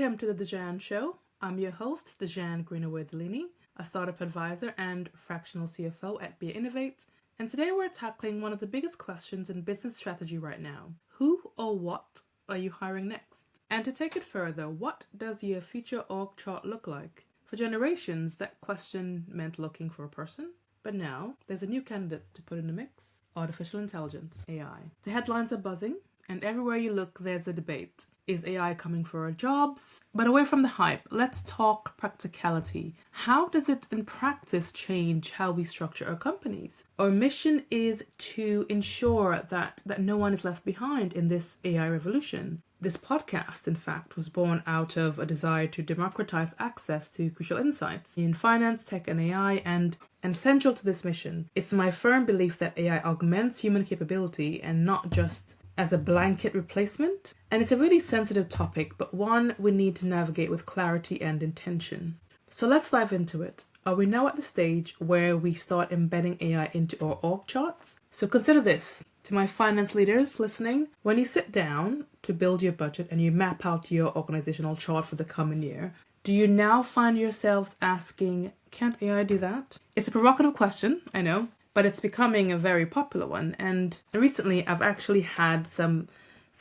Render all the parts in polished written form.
Welcome to the Dhosjan Show. I'm your host, Dhosjan Greenaway-Dalini, a startup advisor and fractional CFO at Bia Innovate. And today we're tackling one of the biggest questions in business strategy right now. Who or what are you hiring next? And to take it further, what does your future org chart look like? For generations, that question meant looking for a person. But now, there's a new candidate to put in the mix: artificial intelligence, AI. The headlines are buzzing, and everywhere you look, there's a debate. Is AI coming for our jobs? But away from the hype, let's talk practicality. How does it in practice change how we structure our companies? Our mission is to ensure that no one is left behind in this AI revolution. This podcast, in fact, was born out of a desire to democratize access to crucial insights in finance, tech, and AI, and central to this mission, it's my firm belief that AI augments human capability and not just as a blanket replacement. And it's a really sensitive topic, but one we need to navigate with clarity and intention. So let's dive into it. Are we now at the stage where we start embedding AI into our org charts? So consider this. To my finance leaders listening, when you sit down to build your budget and you map out your organizational chart for the coming year, do you now find yourselves asking, can't AI do that? It's a provocative question, I know, but it's becoming a very popular one. And recently I've actually had some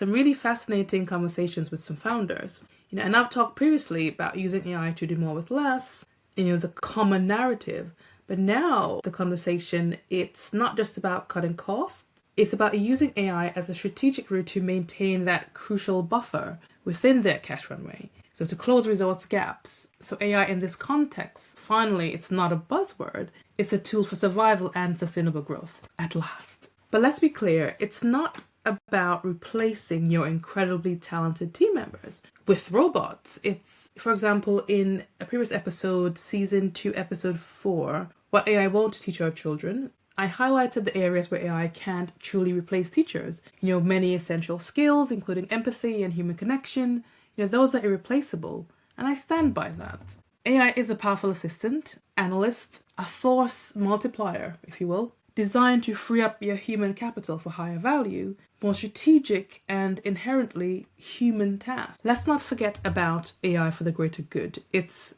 really fascinating conversations with some founders. And I've talked previously about using AI to do more with less, the common narrative. But now the conversation, it's not just about cutting costs. It's about using AI as a strategic route to maintain that crucial buffer within their cash runway. So to close resource gaps. So AI in this context, finally, it's not a buzzword. It's a tool for survival and sustainable growth at last. But let's be clear, it's not about replacing your incredibly talented team members with robots. It's, for example, in a previous episode, season 2, episode 4, What AI Won't Teach Our Children, I highlighted the areas where AI can't truly replace teachers. Many essential skills, including empathy and human connection, those are irreplaceable. And I stand by that. AI is a powerful assistant, analyst, a force multiplier, if you will, designed to free up your human capital for higher value, more strategic and inherently human tasks. Let's not forget about AI for the greater good. It's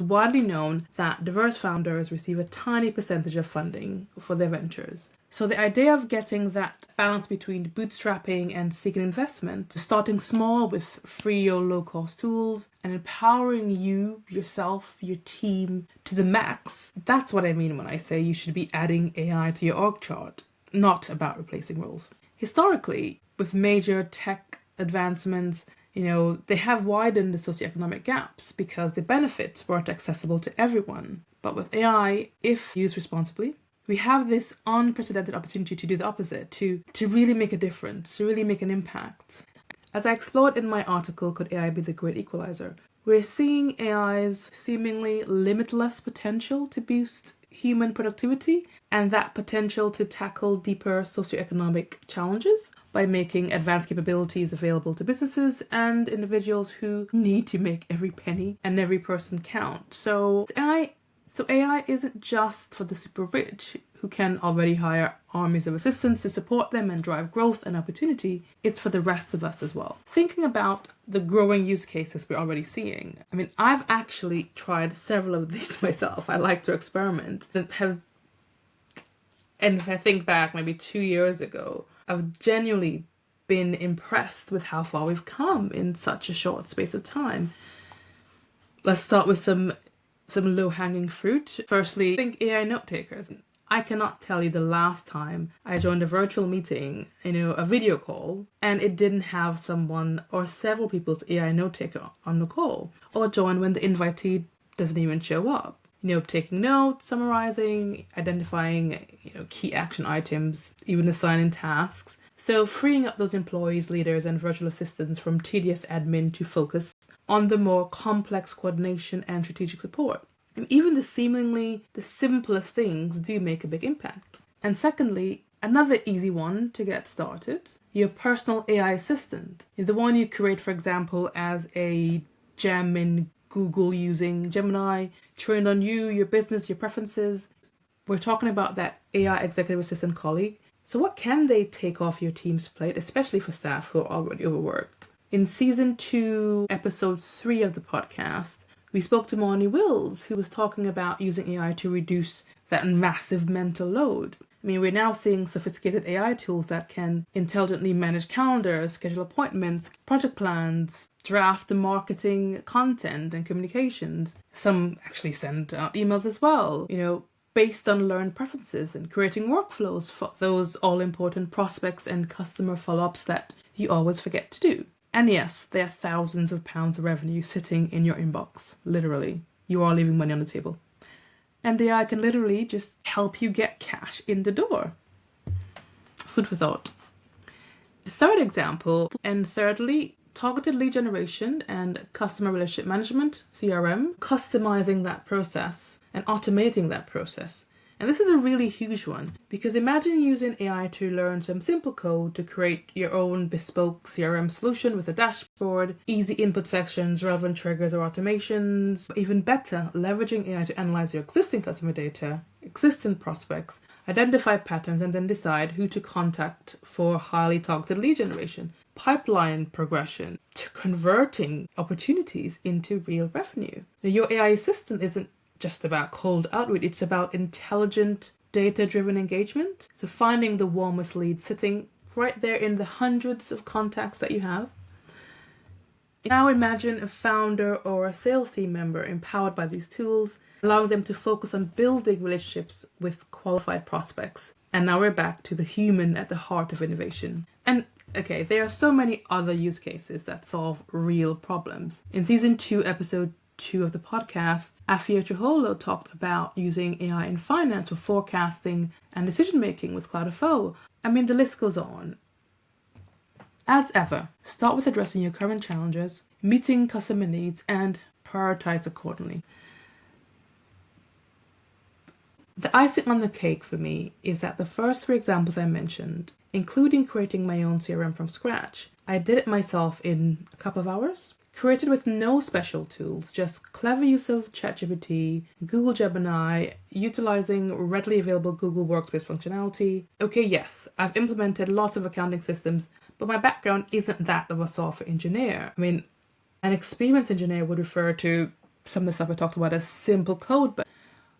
widely known that diverse founders receive a tiny percentage of funding for their ventures. So the idea of getting that balance between bootstrapping and seeking investment, starting small with free or low-cost tools, and empowering yourself, your team to the max, that's what I mean when I say you should be adding AI to your org chart, not about replacing roles. Historically, with major tech advancements, they have widened the socioeconomic gaps because the benefits weren't accessible to everyone. But with AI, if used responsibly, we have this unprecedented opportunity to do the opposite, to really make a difference, to really make an impact. As I explored in my article, Could AI Be the Great Equalizer? We're seeing AI's seemingly limitless potential to boost human productivity and that potential to tackle deeper socioeconomic challenges by making advanced capabilities available to businesses and individuals who need to make every penny and every person count. So AI isn't just for the super rich who can already hire armies of assistants to support them and drive growth and opportunity. It's for the rest of us as well. Thinking about the growing use cases we're already seeing, I've actually tried several of these myself. I like to experiment and if I think back maybe 2 years ago, I've genuinely been impressed with how far we've come in such a short space of time. Let's start with some low-hanging fruit. Firstly, think AI note takers. I cannot tell you the last time I joined a virtual meeting, a video call, and it didn't have someone or several people's AI note taker on the call, or join when the invitee doesn't even show up. Taking notes, summarizing, identifying, key action items, even assigning tasks. So freeing up those employees, leaders, and virtual assistants from tedious admin to focus on the more complex coordination and strategic support. And even the simplest things do make a big impact. And secondly, another easy one to get started, your personal AI assistant. The one you create, for example, as a gem in Google using Gemini, trained on you, your business, your preferences. We're talking about that AI executive assistant colleague. So what can they take off your team's plate, especially for staff who are already overworked? In season 2, episode 3 of the podcast, we spoke to Marnie Wills, who was talking about using AI to reduce that massive mental load. I mean, we're now seeing sophisticated AI tools that can intelligently manage calendars, schedule appointments, project plans, draft the marketing content and communications. Some actually send out emails as well, based on learned preferences, and creating workflows for those all-important prospects and customer follow-ups that you always forget to do. And yes, there are thousands of pounds of revenue sitting in your inbox. Literally, you are leaving money on the table. And AI can literally just help you get cash in the door. Food for thought. Third example, and thirdly, targeted lead generation and customer relationship management, CRM, customizing that process and automating that process. And this is a really huge one, because imagine using AI to learn some simple code to create your own bespoke CRM solution with a dashboard, easy input sections, relevant triggers or automations. Even better, leveraging AI to analyze your existing customer data, existing prospects, identify patterns, and then decide who to contact for highly targeted lead generation, pipeline progression, to converting opportunities into real revenue. Now, your AI assistant isn't just about cold outreach, it's about intelligent, data-driven engagement. So finding the warmest leads sitting right there in the hundreds of contacts that you have. Now imagine a founder or a sales team member empowered by these tools, allowing them to focus on building relationships with qualified prospects. And now we're back to the human at the heart of innovation. And okay, there are so many other use cases that solve real problems. In season 2, episode 2 of the podcast, Afia Chiholo talked about using AI in finance for forecasting and decision-making with Cloud.fo. I mean, the list goes on. As ever, start with addressing your current challenges, meeting customer needs, and prioritize accordingly. The icing on the cake for me is that the first 3 examples I mentioned, including creating my own CRM from scratch, I did it myself in a couple of hours. Created with no special tools, just clever use of ChatGPT, Google Gemini, utilizing readily available Google Workspace functionality. Okay, yes, I've implemented lots of accounting systems, but my background isn't that of a software engineer. I mean, an experienced engineer would refer to some of the stuff I talked about as simple code, but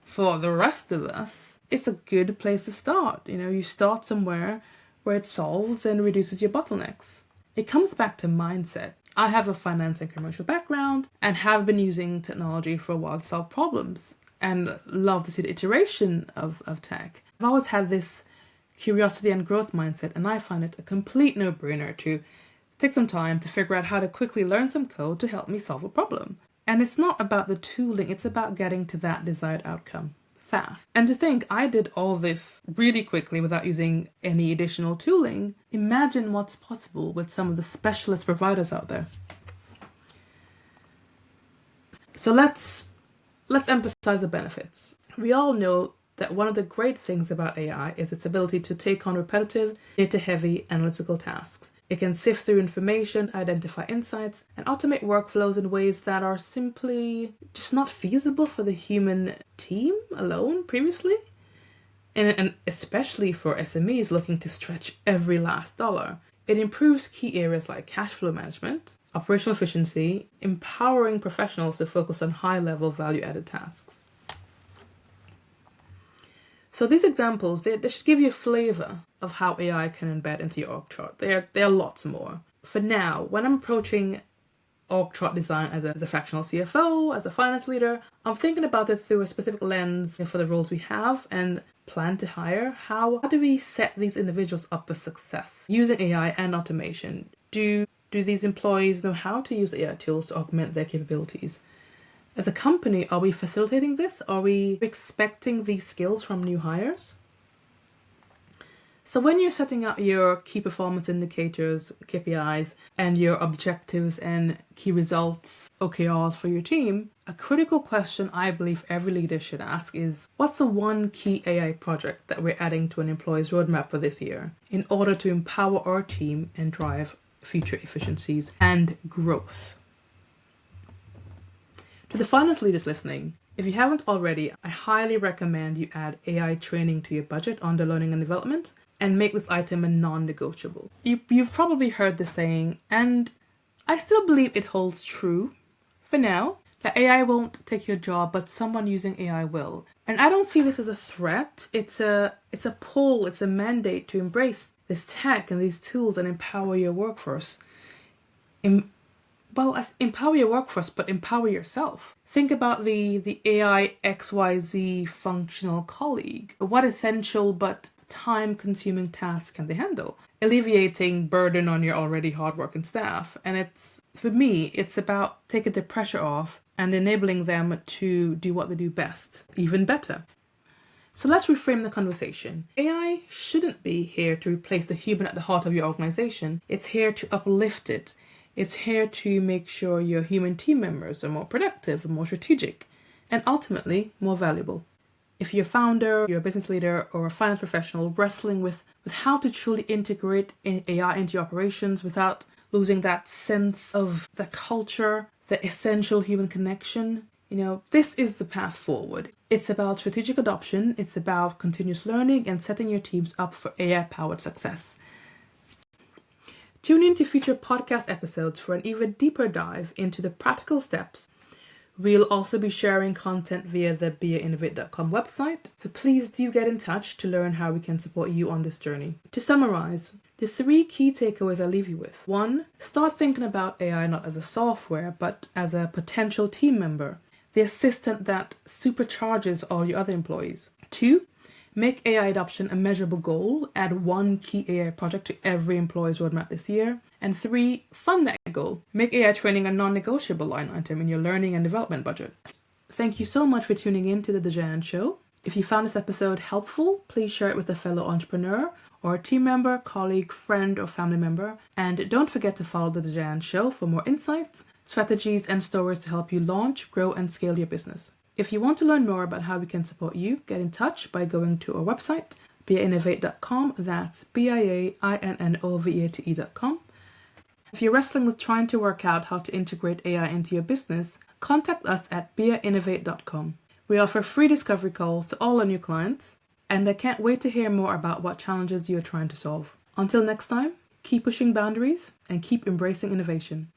for the rest of us, it's a good place to start. You start somewhere where it solves and reduces your bottlenecks. It comes back to mindset. I have a finance and commercial background and have been using technology for a while to solve problems and love to see the iteration of tech. I've always had this curiosity and growth mindset, and I find it a complete no-brainer to take some time to figure out how to quickly learn some code to help me solve a problem. And it's not about the tooling, it's about getting to that desired outcome fast. And to think I did all this really quickly without using any additional tooling, imagine what's possible with some of the specialist providers out there. So let's emphasize the benefits. We all know that one of the great things about AI is its ability to take on repetitive, data-heavy analytical tasks. It can sift through information, identify insights, and automate workflows in ways that are simply just not feasible for the human team alone previously. And especially for SMEs looking to stretch every last dollar. It improves key areas like cash flow management, operational efficiency, empowering professionals to focus on high-level value-added tasks. So these examples, they should give you a flavor of how AI can embed into your org chart. There are lots more. For now, when I'm approaching org chart design as a fractional CFO, as a finance leader, I'm thinking about it through a specific lens for the roles we have and plan to hire. How do we set these individuals up for success using AI and automation? Do these employees know how to use AI tools to augment their capabilities? As a company, are we facilitating this? Are we expecting these skills from new hires? So when you're setting out your key performance indicators, KPIs, and your objectives and key results, OKRs for your team, a critical question I believe every leader should ask is, what's the one key AI project that we're adding to an employee's roadmap for this year in order to empower our team and drive future efficiencies and growth? To the finance leaders listening, if you haven't already, I highly recommend you add AI training to your budget under learning and development and make this item a non-negotiable. You've probably heard the saying, and I still believe it holds true for now, that AI won't take your job, but someone using AI will. And I don't see this as a threat. It's a pull, it's a mandate to embrace this tech and these tools and empower your workforce. Empower your workforce, but empower yourself. Think about the AI XYZ functional colleague. What essential but time-consuming tasks can they handle? Alleviating burden on your already hardworking staff. And for me, it's about taking the pressure off and enabling them to do what they do best, even better. So let's reframe the conversation. AI shouldn't be here to replace the human at the heart of your organization. It's here to uplift it. It's here to make sure your human team members are more productive, more strategic, and ultimately more valuable. If you're a founder, you're a business leader, or a finance professional wrestling with how to truly integrate AI into your operations without losing that sense of the culture, the essential human connection, this is the path forward. It's about strategic adoption, it's about continuous learning and setting your teams up for AI-powered success. Tune in to future podcast episodes for an even deeper dive into the practical steps. We'll also be sharing content via the biainnovate.com website, so please do get in touch to learn how we can support you on this journey. To summarize, the 3 key takeaways I leave you with. 1, start thinking about AI not as a software, but as a potential team member, the assistant that supercharges all your other employees. 2, make AI adoption a measurable goal. Add 1 key AI project to every employee's roadmap this year. And 3, fund that goal. Make AI training a non-negotiable line item in your learning and development budget. Thank you so much for tuning in to the Dhosjan Show. If you found this episode helpful, please share it with a fellow entrepreneur or a team member, colleague, friend, or family member. And don't forget to follow the Dhosjan Show for more insights, strategies, and stories to help you launch, grow, and scale your business. If you want to learn more about how we can support you, get in touch by going to our website, biainnovate.com. That's biainnovate.com. If you're wrestling with trying to work out how to integrate AI into your business, contact us at biainnovate.com. We offer free discovery calls to all our new clients, and I can't wait to hear more about what challenges you're trying to solve. Until next time, keep pushing boundaries and keep embracing innovation.